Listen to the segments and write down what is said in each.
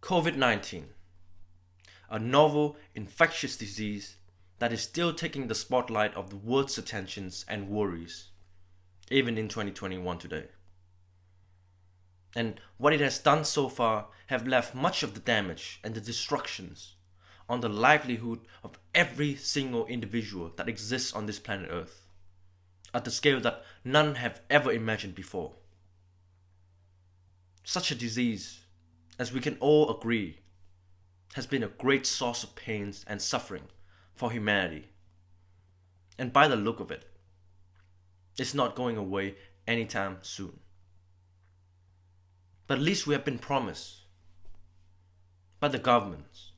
Covid-19, a novel infectious disease that is still taking the spotlight of the world's attentions and worries, even in 2021 today. And what it has done so far have left much of the damage and the destructions on the livelihood of every single individual that exists on this planet Earth, at the scale that none have ever imagined before. Such a disease, as we can all agree, has been a great source of pains and suffering for humanity. And by the look of it, it's not going away anytime soon. But at least we have been promised by the governments,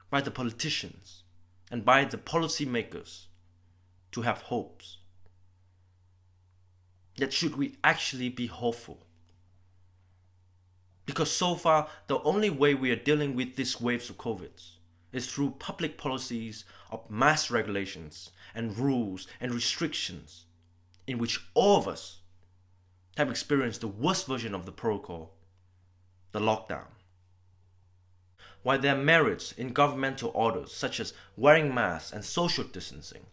by the politicians, and by the policy makers to have hopes. Yet should we actually be hopeful? Because so far, the only way we are dealing with these waves of COVID is through public policies of mass regulations and rules and restrictions in which all of us have experienced the worst version of the protocol, the lockdown. While there are merits in governmental orders such as wearing masks and social distancing,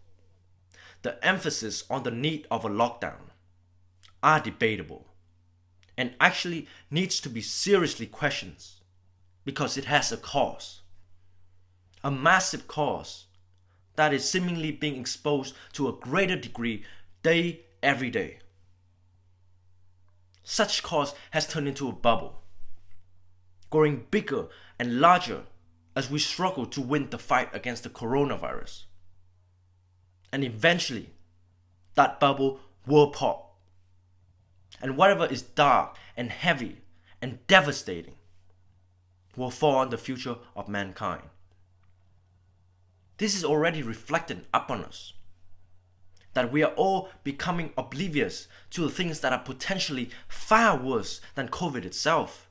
the emphasis on the need of a lockdown are debatable and actually needs to be seriously questioned because it has a cause. A massive cause that is seemingly being exposed to a greater degree every day. Such cause has turned into a bubble, growing bigger and larger as we struggle to win the fight against the coronavirus. And eventually, that bubble will pop. And whatever is dark and heavy and devastating will fall on the future of mankind. This is already reflected upon us, that we are all becoming oblivious to the things that are potentially far worse than COVID itself.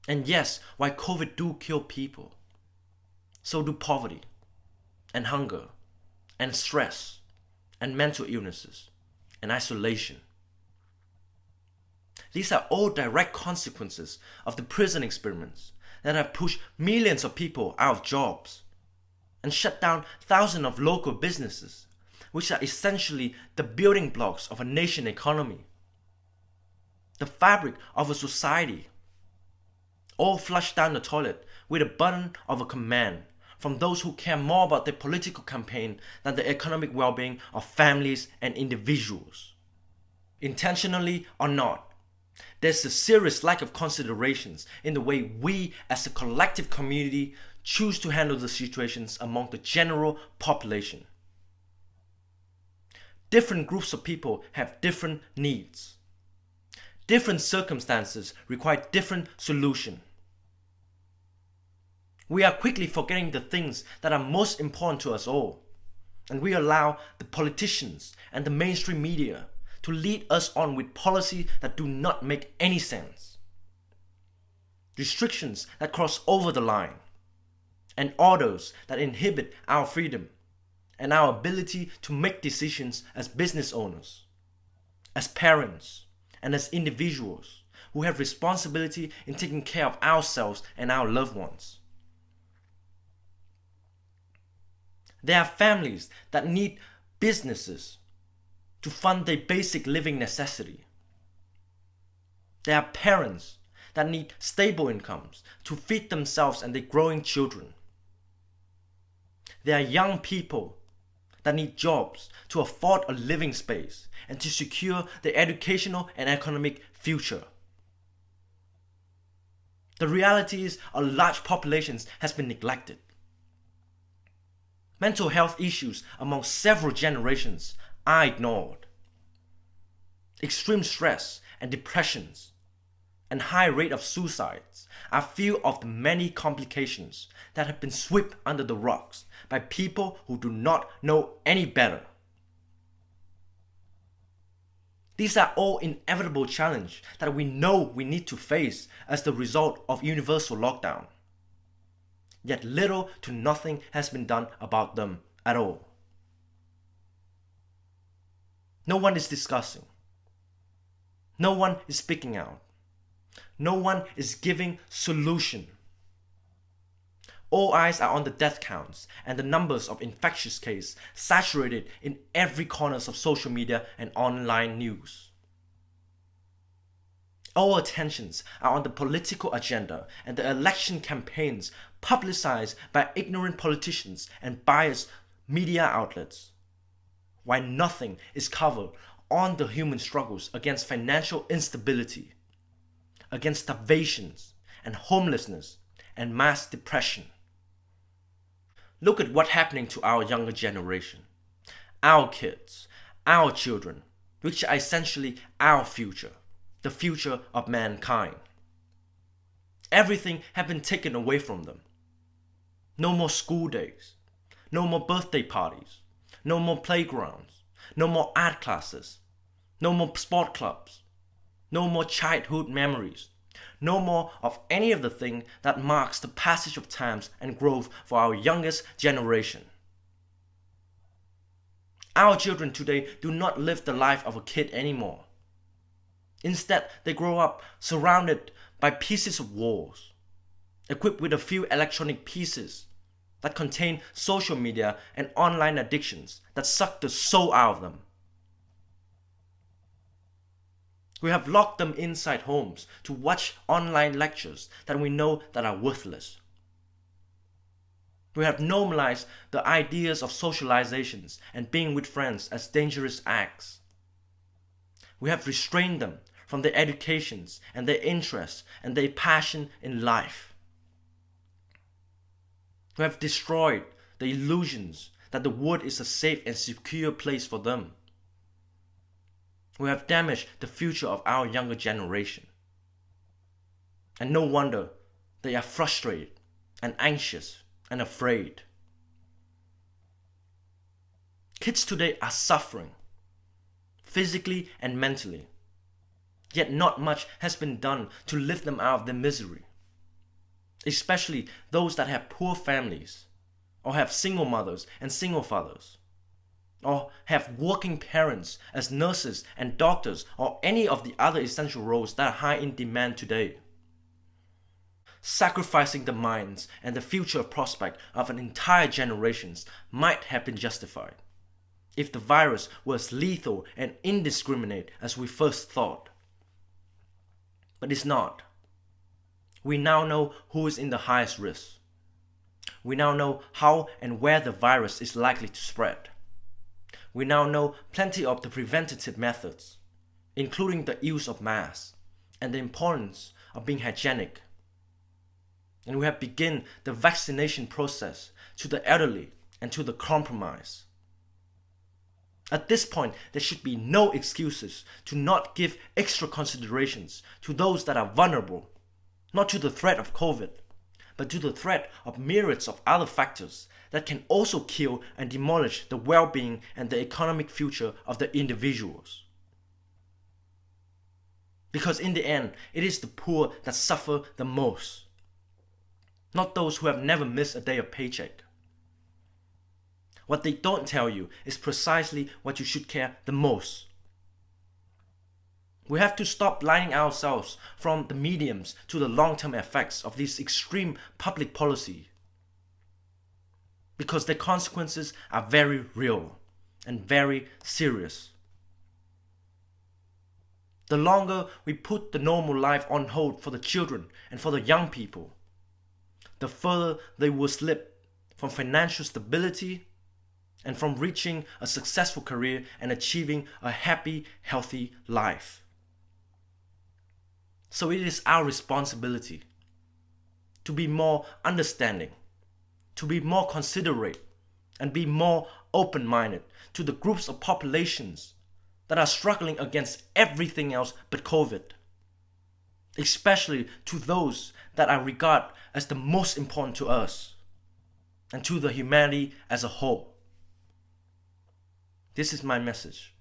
And yes, while COVID do kill people, so do poverty and hunger and stress and mental illnesses and isolation. These are all direct consequences of the prison experiments that have pushed millions of people out of jobs and shut down thousands of local businesses, which are essentially the building blocks of a nation economy, the fabric of a society, all flushed down the toilet with a button of a command from those who care more about their political campaign than the economic well-being of families and individuals. Intentionally or not, there's a serious lack of considerations in the way we as a collective community choose to handle the situations among the general population. Different groups of people have different needs. Different circumstances require different solutions. We are quickly forgetting the things that are most important to us all, and we allow the politicians and the mainstream media to lead us on with policies that do not make any sense. Restrictions that cross over the line, and orders that inhibit our freedom and our ability to make decisions as business owners, as parents, and as individuals who have responsibility in taking care of ourselves and our loved ones. There are families that need businesses to fund their basic living necessity. There are parents that need stable incomes to feed themselves and their growing children. There are young people that need jobs to afford a living space and to secure their educational and economic future. The reality is a large population has been neglected. Mental health issues among several generations are ignored. Extreme stress and depressions and high rate of suicides are few of the many complications that have been swept under the rugs by people who do not know any better. These are all inevitable challenges that we know we need to face as the result of universal lockdown. Yet little to nothing has been done about them at all. No one is discussing. No one is speaking out. No one is giving solution. All eyes are on the death counts and the numbers of infectious cases saturated in every corner of social media and online news. All attentions are on the political agenda and the election campaigns publicized by ignorant politicians and biased media outlets, while nothing is covered on the human struggles against financial instability, against starvations and homelessness and mass depression. Look at what's happening to our younger generation, our kids, our children, which are essentially our future, the future of mankind. Everything has been taken away from them. No more school days, no more birthday parties, no more playgrounds, no more art classes, no more sport clubs, no more childhood memories, no more of any of the thing that marks the passage of times and growth for our youngest generation. Our children today do not live the life of a kid anymore. Instead, they grow up surrounded by pieces of walls, equipped with a few electronic pieces that contain social media and online addictions that suck the soul out of them. We have locked them inside homes to watch online lectures that we know that are worthless. We have normalized the ideas of socializations and being with friends as dangerous acts. We have restrained them from their educations and their interests and their passion in life. We have destroyed the illusions that the world is a safe and secure place for them. We have damaged the future of our younger generation. And no wonder they are frustrated and anxious and afraid. Kids today are suffering, physically and mentally, yet not much has been done to lift them out of their misery. Especially those that have poor families, or have single mothers and single fathers, or have working parents as nurses and doctors or any of the other essential roles that are high in demand today. Sacrificing the minds and the future prospect of an entire generation might have been justified if the virus was lethal and indiscriminate as we first thought. But it's not. We now know who is in the highest risk. We now know how and where the virus is likely to spread. We now know plenty of the preventative methods, including the use of masks and the importance of being hygienic. And we have begun the vaccination process to the elderly and to the compromised. At this point, there should be no excuses to not give extra considerations to those that are vulnerable, not to the threat of COVID, but to the threat of myriads of other factors that can also kill and demolish the well-being and the economic future of the individuals. Because in the end, it is the poor that suffer the most, not those who have never missed a day of paycheck. What they don't tell you is precisely what you should care the most. We have to stop blinding ourselves from the mediums to the long-term effects of this extreme public policy, because the consequences are very real and very serious. The longer we put the normal life on hold for the children and for the young people, the further they will slip from financial stability and from reaching a successful career and achieving a happy, healthy life. So it is our responsibility to be more understanding, to be more considerate, and be more open-minded to the groups of populations that are struggling against everything else but COVID, especially to those that I regard as the most important to us and to the humanity as a whole. This is my message.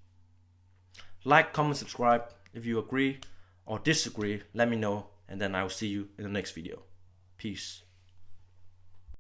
Like, comment, subscribe. If you agree or disagree, let me know, and then I will see you in the next video. Peace.